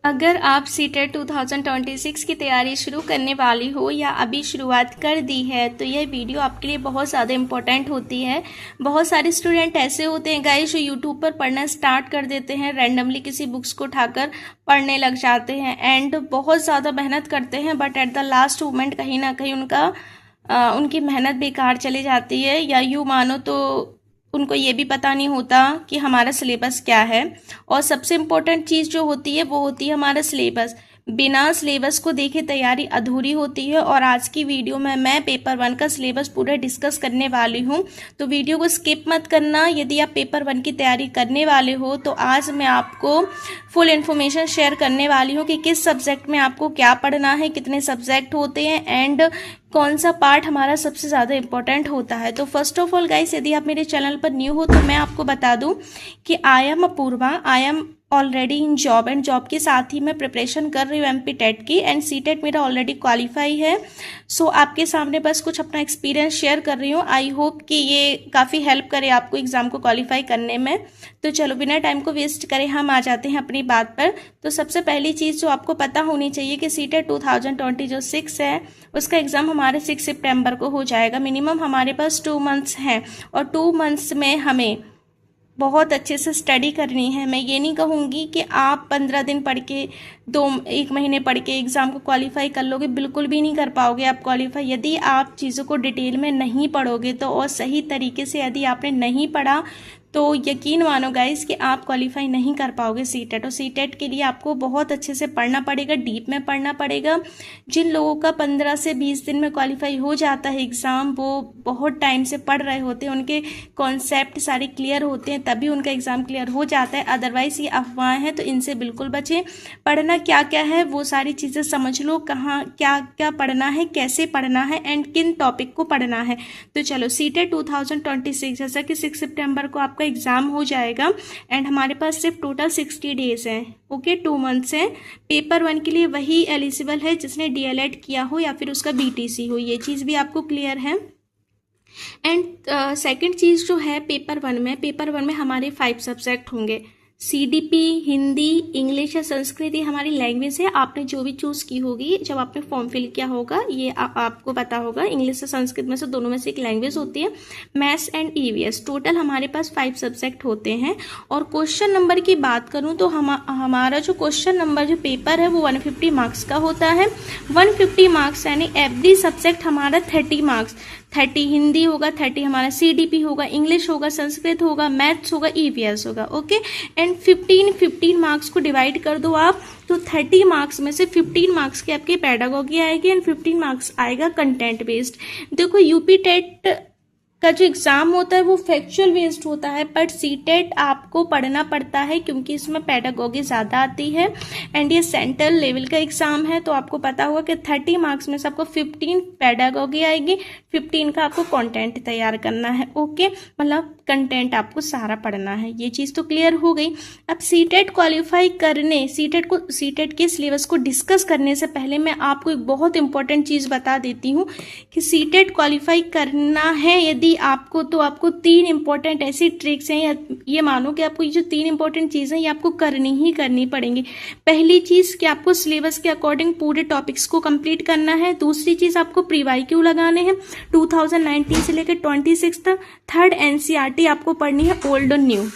अगर आप सीटेट 2026 की तैयारी शुरू करने वाली हो या अभी शुरुआत कर दी है तो यह वीडियो आपके लिए बहुत ज़्यादा इम्पोर्टेंट होती है। बहुत सारे स्टूडेंट ऐसे होते हैं गाइस जो यूट्यूब पर पढ़ना स्टार्ट कर देते हैं, रैंडमली किसी बुक्स को उठाकर पढ़ने लग जाते हैं एंड बहुत ज़्यादा मेहनत करते हैं, but at the last moment कहीं ना कहीं उनकी मेहनत बेकार चली जाती है, या यूँ मानो तो उनको ये भी पता नहीं होता कि हमारा सिलेबस क्या है। और सबसे इम्पोर्टेंट चीज़ जो होती है वो होती है हमारा सिलेबस। बिना सिलेबस को देखे तैयारी अधूरी होती है, और आज की वीडियो में मैं पेपर 1 का सिलेबस पूरा डिस्कस करने वाली हूँ, तो वीडियो को स्किप मत करना। यदि आप पेपर 1 की तैयारी करने वाले हो तो आज मैं आपको फुल इन्फॉर्मेशन शेयर करने वाली हूँ कि किस सब्जेक्ट में आपको क्या पढ़ना है, कितने सब्जेक्ट होते हैं एंड कौन सा पार्ट हमारा सबसे ज़्यादा इम्पोर्टेंट होता है। तो फर्स्ट ऑफ ऑल गाइस, यदि आप मेरे चैनल पर न्यू हो तो मैं आपको बता दूं कि I am Apoorva, I am already in job and job के साथ ही मैं प्रिपरेशन कर रही हूँ एमपी टेट की, एंड सी टेट मेरा ऑलरेडी क्वालिफाई है। सो आपके सामने बस कुछ अपना एक्सपीरियंस शेयर कर रही हूँ। आई होप कि ये काफ़ी हेल्प करे आपको एग्ज़ाम को क्वालिफाई करने में। तो चलो बिना टाइम को वेस्ट करें हम आ जाते हैं अपनी बात पर। तो सबसे पहली चीज़ जो आपको पता होनी चाहिए कि सी टेट 2026 है उसका एग्ज़ाम हमारे 6 सितंबर को हो जाएगा। मिनिमम हमारे पास 2 मंथ्स हैं, और 2 मंथ्स में हमें बहुत अच्छे से स्टडी करनी है। मैं ये नहीं कहूँगी कि आप 15 दिन पढ़ के 1 महीने पढ़ के एग्ज़ाम को क्वालिफाई कर लोगे, बिल्कुल भी नहीं कर पाओगे आप क्वालिफाई। यदि आप चीज़ों को डिटेल में नहीं पढ़ोगे तो, और सही तरीके से यदि आपने नहीं पढ़ा तो यकीन मानो गाइस कि आप क्वालिफाई नहीं कर पाओगे सी टेट। और सी टेट के लिए आपको बहुत अच्छे से पढ़ना पड़ेगा, डीप में पढ़ना पड़ेगा। जिन लोगों का 15 से 20 दिन में क्वालिफाई हो जाता है एग्ज़ाम, वो बहुत टाइम से पढ़ रहे होते हैं, उनके कॉन्सेप्ट सारे क्लियर होते हैं, तभी उनका एग्ज़ाम क्लियर हो जाता है। अदरवाइज़ ये अफवाह हैं, तो इनसे बिल्कुल बचें। पढ़ना क्या क्या है वो सारी चीज़ें समझ लो, कहाँ क्या क्या पढ़ना है, कैसे पढ़ना है एंड किन टॉपिक को पढ़ना है। तो चलो सी टेट 2026 जैसा कि 6 सितंबर को आपका एग्ज़ाम हो जाएगा एंड हमारे पास सिर्फ टोटल 60 डेज हैं, ओके, 2 मंथ्स हैं। पेपर 1 के लिए वही एलिजिबल है जिसने डीएलएड किया हो या फिर उसका बीटीसी हो, ये चीज़ भी आपको क्लियर है। एंड सेकंड चीज़ जो है पेपर 1 में हमारे 5 सब्जेक्ट होंगे। सीडीपी, हिंदी, इंग्लिश या संस्कृत ये हमारी लैंग्वेज है। आपने जो भी चूज़ की होगी जब आपने फॉर्म फिल किया होगा, ये आपको पता होगा, इंग्लिश या संस्कृत में से दोनों में से एक लैंग्वेज होती है। मैथ्स एंड ईवीएस, टोटल हमारे पास 5 सब्जेक्ट होते हैं। और क्वेश्चन नंबर की बात करूं तो हमारा जो क्वेश्चन नंबर जो पेपर है वो 150 मार्क्स का होता है। 150 मार्क्स यानी एवरी सब्जेक्ट हमारा 30 मार्क्स, 30 हिंदी होगा, 30 हमारा सीडीपी होगा, इंग्लिश होगा, संस्कृत होगा, मैथ्स होगा, ईवीएस होगा, ओके। एंड 15 मार्क्स को डिवाइड कर दो आप, तो 30 मार्क्स में से 15 मार्क्स के आपके पेडागोगी आएगी एंड 15 मार्क्स आएगा कंटेंट बेस्ड। देखो यूपी टेट का जो एग्ज़ाम होता है वो फैक्चुअल बेस्ड होता है, बट सी टेट आपको पढ़ना पड़ता है क्योंकि इसमें पेडागोगी ज़्यादा आती है एंड ये सेंट्रल लेवल का एग्ज़ाम है। तो आपको पता होगा कि 30 मार्क्स में से आपको 15 पेडागोगी आएगी, 15 का आपको कंटेंट तैयार करना है, ओके, मतलब कंटेंट आपको सारा पढ़ना है। ये चीज़ तो क्लियर हो गई। अब सी टेट क्वालिफाई करने, सी टेट के सिलेबस को डिस्कस करने से पहले मैं आपको एक बहुत इंपॉर्टेंट चीज़ बता देती हूँ कि सी टेट क्वालिफाई करना है यदि आपको, तो आपको 3 इंपॉर्टेंट ऐसी ट्रिक्स हैं, या ये मानो कि आपको ये जो 3 इंपॉर्टेंट चीज़ें ये आपको करनी ही करनी पड़ेंगी। पहली चीज़ कि आपको सिलेबस के अकॉर्डिंग पूरे टॉपिक्स को कंप्लीट करना है। दूसरी चीज़ आपको प्री वाईक्यू लगाने हैं 2019 से लेकर 26 तक। थर्ड एनसीईआरटी आपको पढ़नी है ओल्ड और न्यू,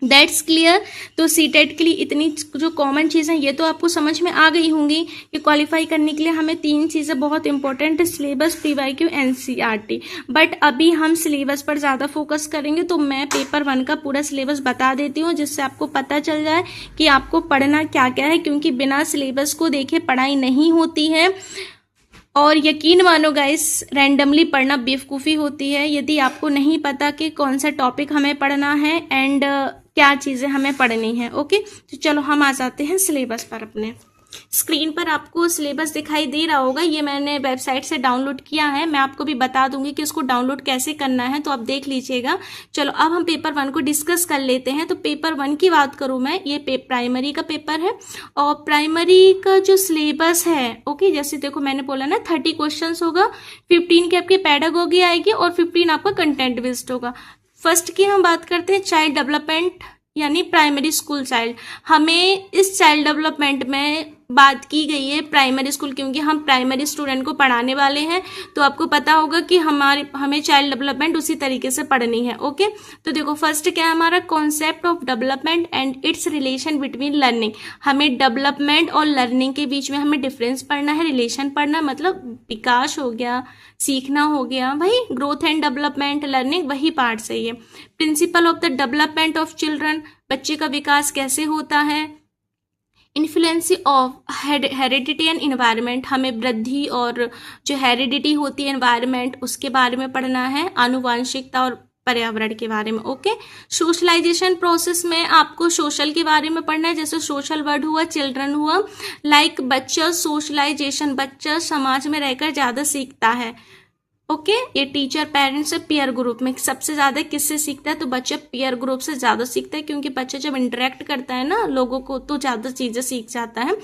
दैट्स क्लियर। तो सी टेट के लिए इतनी जो कॉमन चीज़ें ये तो आपको समझ में आ गई होंगी कि क्वालिफाई करने के लिए हमें 3 चीज़ें बहुत important, syllabus, PYQ, NCERT. But अभी हम सिलेबस पर ज़्यादा फोकस करेंगे, तो मैं पेपर 1 का पूरा सिलेबस बता देती हूँ जिससे आपको पता चल जाए कि आपको पढ़ना क्या क्या है, क्योंकि बिना सिलेबस को देखे पढ़ाई नहीं होती है। और यकीन मानो गाइस, रैंडमली पढ़ना बेवकूफ़ी होती है यदि आपको नहीं पता कि कौन सा टॉपिक हमें पढ़ना है एंड क्या चीज़ें हमें पढ़नी है, ओके। तो चलो हम आ जाते हैं सिलेबस पर। अपने स्क्रीन पर आपको सिलेबस दिखाई दे रहा होगा, ये मैंने वेबसाइट से डाउनलोड किया है। मैं आपको भी बता दूंगी कि इसको डाउनलोड कैसे करना है, तो आप देख लीजिएगा। चलो अब हम पेपर 1 को डिस्कस कर लेते हैं। तो पेपर 1 की बात करूं मैं, ये प्राइमरी का पेपर है और प्राइमरी का जो सिलेबस है, ओके, जैसे देखो मैंने बोला ना 30 क्वेश्चन होगा, 15 की आपकी पेडागोगी आएगी और 15 आपका कंटेंट बेस्ड होगा। फर्स्ट की हम बात करते हैं चाइल्ड डेवलपमेंट यानी प्राइमरी स्कूल चाइल्ड। हमें इस चाइल्ड डेवलपमेंट में बात की गई है प्राइमरी स्कूल, क्योंकि हम प्राइमरी स्टूडेंट को पढ़ाने वाले हैं, तो आपको पता होगा कि हमें चाइल्ड डेवलपमेंट उसी तरीके से पढ़नी है। ओके, तो देखो फर्स्ट क्या है हमारा, concept of development and it's relation between learning. हमें डेवलपमेंट और लर्निंग के बीच में हमें डिफरेंस पढ़ना है, रिलेशन पढ़ना, मतलब विकास हो गया, सीखना हो गया, भाई ग्रोथ एंड डेवलपमेंट, लर्निंग वही पार्ट सही है। Principle of the development of children, बच्चे का विकास कैसे होता है। Influence of heredity and environment, हमें वृद्धि और जो हेरिडिटी होती है एनवायरमेंट उसके बारे में पढ़ना है, आनुवांशिकता और पर्यावरण के बारे में। ओके, सोशलाइजेशन प्रोसेस में आपको सोशल के बारे में पढ़ना है, जैसे सोशल वर्ड हुआ, चिल्ड्रन हुआ, लाइक बच्चा सोशलाइजेशन, बच्चा समाज में रहकर ज़्यादा सीखता है। ओके, ये टीचर पेरेंट्स से पीयर ग्रुप में सबसे ज्यादा किससे सीखता है, तो बच्चा पीयर ग्रुप से ज्यादा सीखता है, क्योंकि बच्चा जब इंटरेक्ट करता है ना लोगों को तो ज्यादा चीजें सीख जाता है।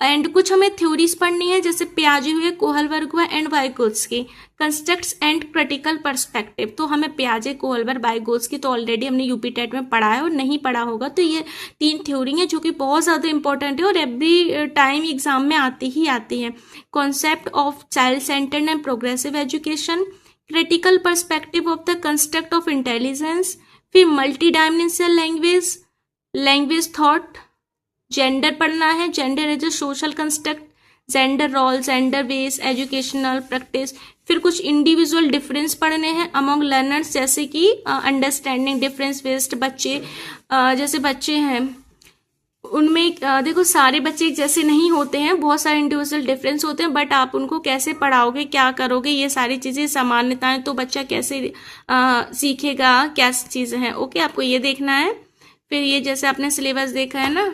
एंड कुछ हमें थ्योरीज पढ़नी है, जैसे पियाजे हुए, कोहलबर्ग हुआ and Vygotsky, constructs and critical perspective. तो हमें पियाजे, कोहलबर्ग, वाइगोत्स्की तो ऑलरेडी हमने यूपी टेट में पढ़ा है, और नहीं पढ़ा होगा तो ये 3 थ्योरी है जो कि बहुत ज़्यादा इंपॉर्टेंट है और एवरी टाइम एग्जाम में आती है। Concept of child centred and progressive education, critical perspective of the construct of intelligence, फिर multi dimensional language thought, gender पढ़ना है, gender as a social construct, gender role, gender base educational practice, फिर कुछ individual difference पढ़ने हैं among learners, जैसे कि understanding difference based बच्चे, जैसे बच्चे हैं उनमें देखो सारे बच्चे एक जैसे नहीं होते हैं, बहुत सारे इंडिविजुअल डिफरेंस होते हैं, बट आप उनको कैसे पढ़ाओगे, क्या करोगे, ये सारी चीज़ें सामान्यताएं, तो बच्चा कैसे सीखेगा, क्या चीज़ें हैं। ओके, आपको ये देखना है। फिर ये जैसे आपने सिलेबस देखा है ना,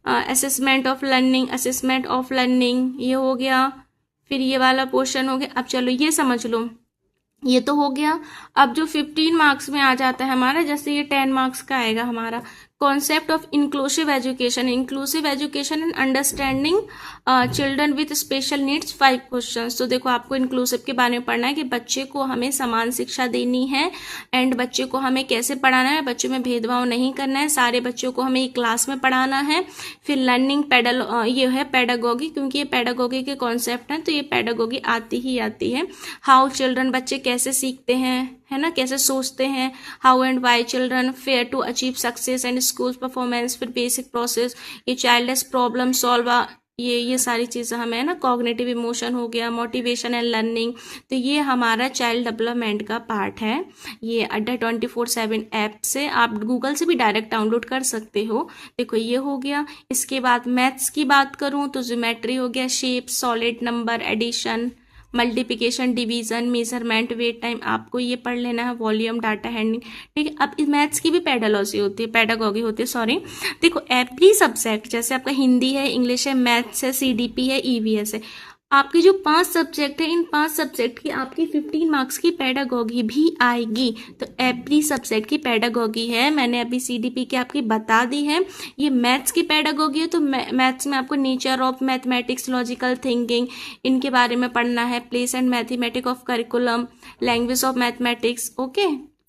असेसमेंट ऑफ लर्निंग ये हो गया, फिर ये वाला पोर्शन हो गया। अब चलो ये समझ लो, ये तो हो गया। अब जो 15 मार्क्स में आ जाता है हमारा, जैसे ये 10 मार्क्स का आएगा हमारा, concept of inclusive education and understanding children with special needs, 5 questions. तो देखो आपको इंक्लूसिव के बारे में पढ़ना है कि बच्चे को हमें समान शिक्षा देनी है, एंड बच्चे को हमें कैसे पढ़ाना है, बच्चों में भेदभाव नहीं करना है, सारे बच्चों को हमें एक क्लास में पढ़ाना है। फिर लर्निंग ये है पेडागोगी, क्योंकि ये पेडागोगी के कॉन्सेप्ट हैं, तो ये पेडागोगी आती है। हाउ चिल्ड्रन, बच्चे कैसे सीखते हैं, है ना, कैसे सोचते हैं। How and why children fare to achieve success and school performance, फिर बेसिक प्रोसेस, ये चाइल्ड एज प्रॉब्लम सॉल्व, ये सारी चीज़ें हमें ना, कॉग्निटिव इमोशन हो गया, मोटिवेशन एंड लर्निंग, तो ये हमारा चाइल्ड डेवलपमेंट का पार्ट है। ये अड्डा 24/7 ऐप से आप गूगल से भी डायरेक्ट डाउनलोड कर सकते हो। देखो ये हो गया। इसके बाद मैथ्स की बात करूँ तो ज्योमेट्री हो गया, shape, solid number, addition, multiplication, division, measurement, weight time, आपको ये पढ़ लेना है, वॉल्यूम, डाटा हैंडलिंग। ठीक है, अब इस मैथ्स की भी पेडागोगी होती है, सॉरी। देखो एवरी सब्जेक्ट, जैसे आपका हिंदी है, इंग्लिश है, मैथ्स है, CDP है, EVS है, आपके जो 5 सब्जेक्ट है, इन 5 सब्जेक्ट की आपकी 15 मार्क्स की पेडागोगी भी आएगी। तो एवरी सब्जेक्ट की पेडागोगी है, मैंने अभी CDP की आपकी बता दी है। ये मैथ्स की पेडागोगी है, तो मैथ्स में आपको nature of mathematics, logical thinking, इनके बारे में पढ़ना है। Place and mathematics of curriculum, language of mathematics. Okay,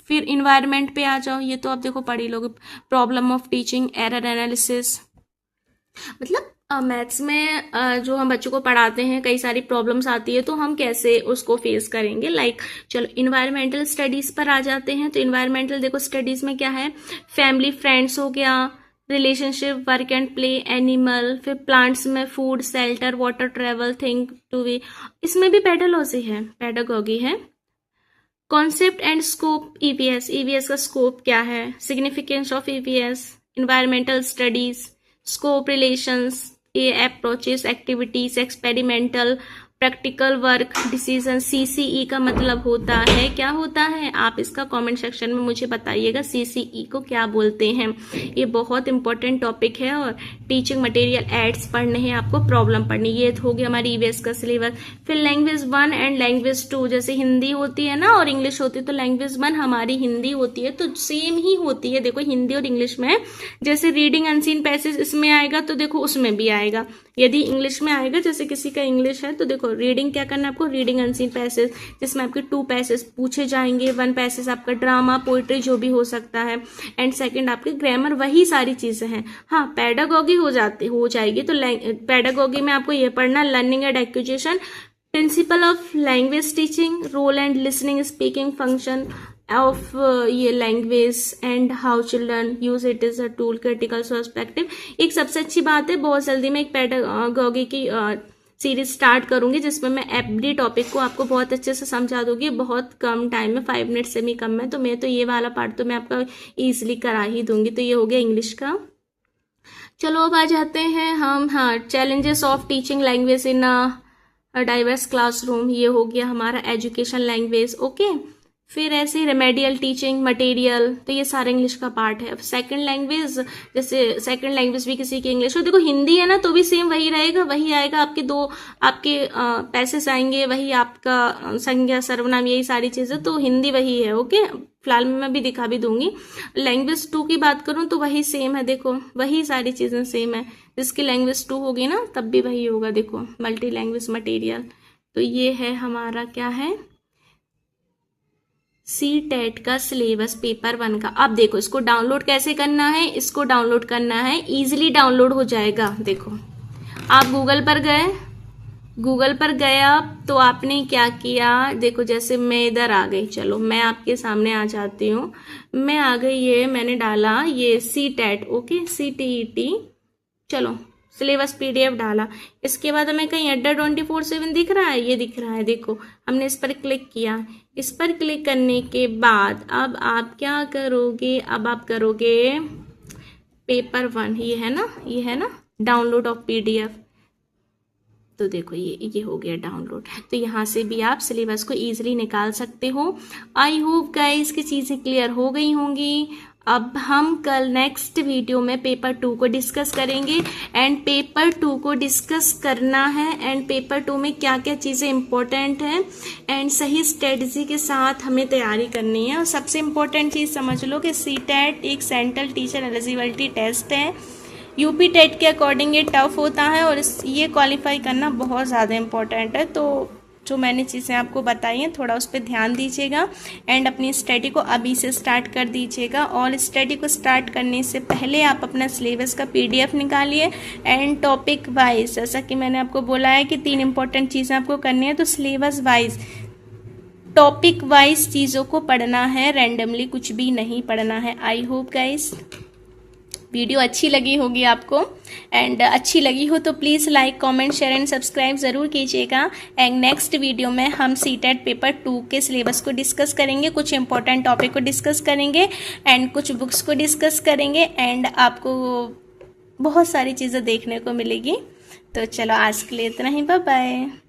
फिर इन्वायरमेंट पे आ जाओ, ये तो आप देखो पढ़ ही लोगे। Problem of teaching, error analysis, मतलब मैथ्स में जो हम बच्चों को पढ़ाते हैं कई सारी प्रॉब्लम्स आती है, तो हम कैसे उसको फेस करेंगे। लाइक चलो इन्वायरमेंटल स्टडीज पर आ जाते हैं। तो इन्वायरमेंटल देखो स्टडीज में क्या है, फैमिली फ्रेंड्स हो गया, relationship, work and play, animal, फिर प्लांट्स में food, shelter, water, travel, think to way, इसमें भी पेडागोगी है। कॉन्सेप्ट एंड स्कोप, EVS का स्कोप क्या है, significance of EVS, environmental studies, scope, relations, ये approaches, activities, experimental, practical work, decision. CCE का मतलब होता है, क्या होता है, आप इसका कमेंट सेक्शन में मुझे बताइएगा CCE को क्या बोलते हैं। ये बहुत इंपॉर्टेंट टॉपिक है, और टीचिंग मटेरियल एड्स पढ़ने हैं आपको, प्रॉब्लम पढ़नी, ये हो गया हमारी EVS का सिलेबस। फिर लैंग्वेज 1 एंड लैंग्वेज 2, जैसे हिंदी होती है ना और इंग्लिश होती है, तो लैंग्वेज 1 हमारी हिंदी होती है, तो सेम ही होती है। देखो हिंदी और इंग्लिश में जैसे रीडिंग अनसीन पैसेज इसमें आएगा, तो देखो उसमें भी आएगा। यदि इंग्लिश में आएगा, जैसे किसी का इंग्लिश है तो देखो देखो रीडिंग क्या करना है आपको, रीडिंग अनसीन पैसेज, जिसमें आपके 2 पैसेज पूछे जाएंगे, 1 पैसेज आपका ड्रामा पोइट्री जो भी हो सकता है, एंड सेकंड आपके ग्रामर, वही सारी चीजें हैं। हाँ, पेडागॉगी हो जाएगी, तो पेडागॉगी में आपको ये पढ़ना, learning and acquisition, principle of language teaching, role and listening speaking function of ये language and how children use it is a tool, critical perspective. एक सबसे अच्छी बात है, बहुत जल्दी मैं एक पेडागॉगी की सीरीज स्टार्ट करूंगी जिसमें मैं एवरी टॉपिक को आपको बहुत अच्छे से समझा दूंगी, बहुत कम टाइम में, 5 मिनट से भी कम है। तो मैं तो ये वाला पार्ट तो मैं आपका ईजिली करा ही दूंगी। तो ये हो गया इंग्लिश का। चलो अब आ जाते हैं हम, हाँ, challenges of teaching language in diverse classroom, ये हो गया हमारा एजुकेशन लैंग्वेज। ओके, फिर ऐसे रेमेडियल टीचिंग मटेरियल, तो ये सारा इंग्लिश का पार्ट है। सेकंड लैंग्वेज, जैसे सेकंड लैंग्वेज भी किसी की इंग्लिश हो, देखो हिंदी है ना तो भी सेम वही रहेगा, वही आएगा, आपके पैसेज आएंगे, वही आपका संज्ञा सर्वनाम, यही सारी चीजें, तो हिंदी वही है। ओके, फिलहाल मैं भी दिखा भी दूंगी। लैंग्वेज 2 की बात करूं तो वही सेम है, देखो वही सारी चीजें सेम है, जिसकी लैंग्वेज 2 होगी ना तब भी वही होगा, देखो मल्टी लैंग्वेज मटेरियल। तो ये है हमारा क्या है, CTET का सिलेबस पेपर 1 का। अब देखो इसको डाउनलोड कैसे करना है, इसको डाउनलोड करना है, इजीली डाउनलोड हो जाएगा। देखो आप गूगल पर गया तो आपने क्या किया, देखो जैसे मैं इधर आ गई, चलो मैं आपके सामने आ जाती हूँ, मैं आ गई, ये मैंने डाला ये CTET, ओके CTET, चलो सिलेबस PDF डाला। इसके बाद हमें कहीं अड्डा 24/7 दिख रहा है, ये दिख रहा है, देखो हमने इस पर क्लिक किया। इस पर क्लिक करने के बाद अब आप क्या करोगे, अब आप करोगे पेपर 1, ये है ना डाउनलोड ऑफ PDF। तो देखो ये हो गया डाउनलोड। तो यहाँ से भी आप सिलेबस को इजीली निकाल सकते हो। आई होप गाइस की चीज़ें क्लियर हो गई होंगी। अब हम कल नेक्स्ट वीडियो में पेपर 2 को डिस्कस करेंगे, एंड पेपर 2 को डिस्कस करना है, एंड पेपर 2 में क्या क्या चीज़ें इंपॉर्टेंट हैं, एंड सही स्ट्रेटजी के साथ हमें तैयारी करनी है। और सबसे इम्पोर्टेंट चीज़ समझ लो कि CTET एक सेंट्रल टीचर एलिजिबिलिटी टेस्ट है। UP टेट के अकॉर्डिंग ये टफ होता है, और ये क्वालिफाई करना बहुत ज़्यादा इम्पोर्टेंट है। तो जो मैंने चीज़ें आपको बताई हैं थोड़ा उस पर ध्यान दीजिएगा, एंड अपनी स्टडी को अभी से स्टार्ट कर दीजिएगा। और स्टडी को स्टार्ट करने से पहले आप अपना सिलेबस का PDF निकालिए, एंड टॉपिक वाइज, जैसा कि मैंने आपको बोला है कि 3 इंपॉर्टेंट चीज़ें आपको करनी है, तो सिलेबस वाइज टॉपिक वाइज चीज़ों को पढ़ना है, रैंडमली कुछ भी नहीं पढ़ना है। आई होप गाइस वीडियो अच्छी लगी होगी आपको, एंड अच्छी लगी हो तो please like comment share and subscribe ज़रूर कीजिएगा। एंड नेक्स्ट वीडियो में हम CTET पेपर 2 के सिलेबस को डिस्कस करेंगे, कुछ इंपॉर्टेंट टॉपिक को डिस्कस करेंगे, एंड कुछ बुक्स को डिस्कस करेंगे, एंड आपको बहुत सारी चीज़ें देखने को मिलेगी। तो चलो आज के लिए इतना ही, बाय बाय।